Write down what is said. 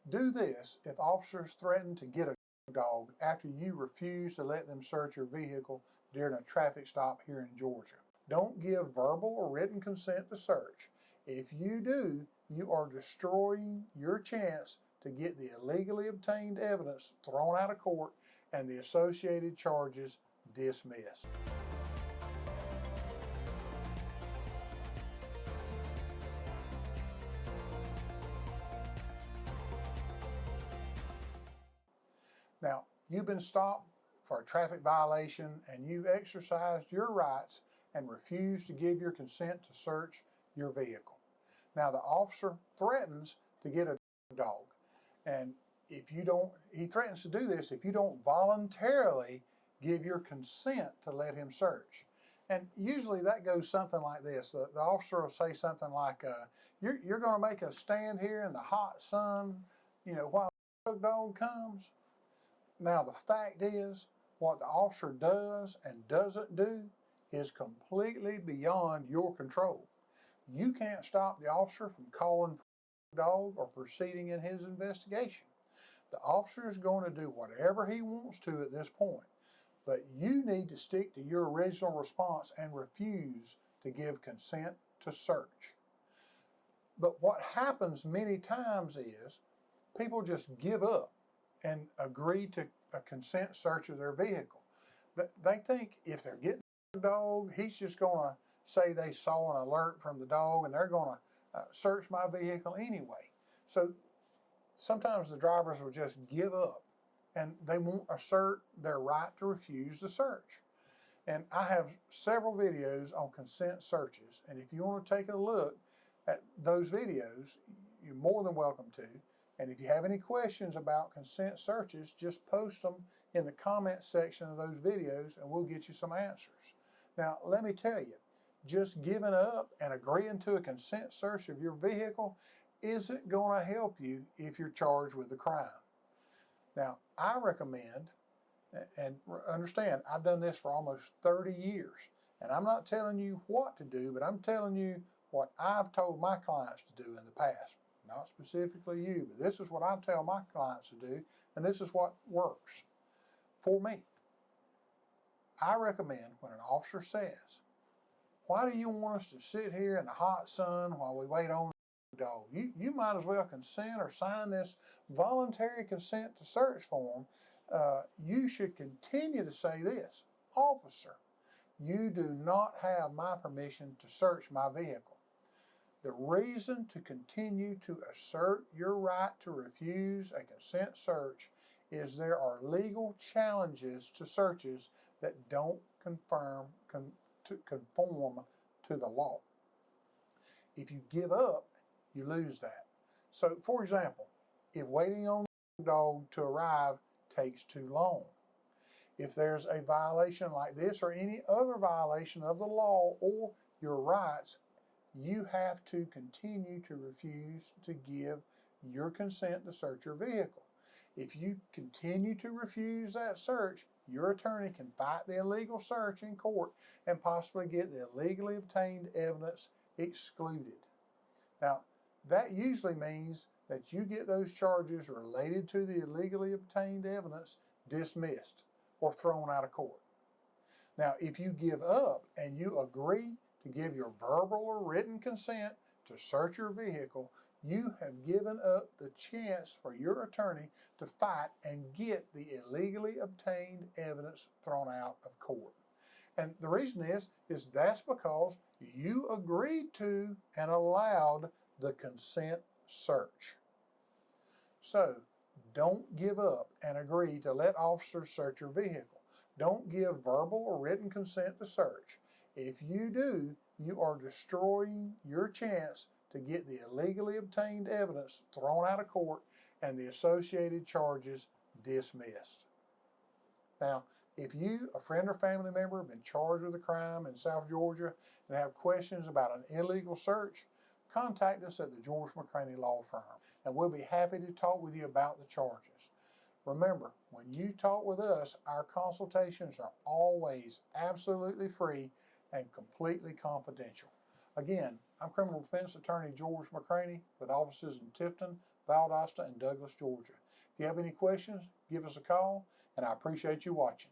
Do this if officers threaten to get a dog after you refuse to let them search your vehicle during a traffic stop here in Georgia. Don't give verbal or written consent to search. If you do, you are destroying your chance to get the illegally obtained evidence thrown out of court and the associated charges dismissed. Now, you've been stopped for a traffic violation and you've exercised your rights and refused to give your consent to search your vehicle. Now, the officer threatens to get a dog, and he threatens to do this if you don't voluntarily give your consent to let him search. And usually that goes something like this. The officer will say something like, you're going to make us stand here in the hot sun, while the dog comes. Now, the fact is, what the officer does and doesn't do is completely beyond your control. You can't stop the officer from calling for the dog or proceeding in his investigation. The officer is going to do whatever he wants to at this point, but you need to stick to your original response and refuse to give consent to search. But what happens many times is people just give up and agree to a consent search of their vehicle. They think if they're getting a dog, he's just going to say they saw an alert from the dog and they're going to search my vehicle anyway. So sometimes the drivers will just give up and they won't assert their right to refuse the search. And I have several videos on consent searches, and if you want to take a look at those videos, you're more than welcome to. And if you have any questions about consent searches, just post them in the comment section of those videos and we'll get you some answers. Now, let me tell you, just giving up and agreeing to a consent search of your vehicle isn't going to help you if you're charged with a crime. Now, I recommend, and understand, I've done this for almost 30 years, and I'm not telling you what to do, but I'm telling you what I've told my clients to do in the past. Not specifically you, but this is what I tell my clients to do, and this is what works for me. I recommend when an officer says, why do you want us to sit here in the hot sun while we wait on the dog? You might as well consent or sign this voluntary consent to search form. You should continue to say this: officer, you do not have my permission to search my vehicle. The reason to continue to assert your right to refuse a consent search is there are legal challenges to searches that don't conform to the law. If you give up, you lose that. So, for example, if waiting on the dog to arrive takes too long, if there's a violation like this or any other violation of the law or your rights, you have to continue to refuse to give your consent to search your vehicle. If you continue to refuse that search, your attorney can fight the illegal search in court and possibly get the illegally obtained evidence excluded. Now, that usually means that you get those charges related to the illegally obtained evidence dismissed or thrown out of court. Now, if you give up and you agree to give your verbal or written consent to search your vehicle, you have given up the chance for your attorney to fight and get the illegally obtained evidence thrown out of court. And the reason is that's because you agreed to and allowed the consent search. So don't give up and agree to let officers search your vehicle. Don't give verbal or written consent to search. If you do, you are destroying your chance to get the illegally obtained evidence thrown out of court and the associated charges dismissed. Now, if you, a friend or family member, have been charged with a crime in South Georgia and have questions about an illegal search, contact us at the George McCranie Law Firm, and we'll be happy to talk with you about the charges. Remember, when you talk with us, our consultations are always absolutely free and completely confidential. Again, I'm criminal defense attorney George McCranie with offices in Tifton, Valdosta, and Douglas, Georgia. If you have any questions, give us a call, and I appreciate you watching.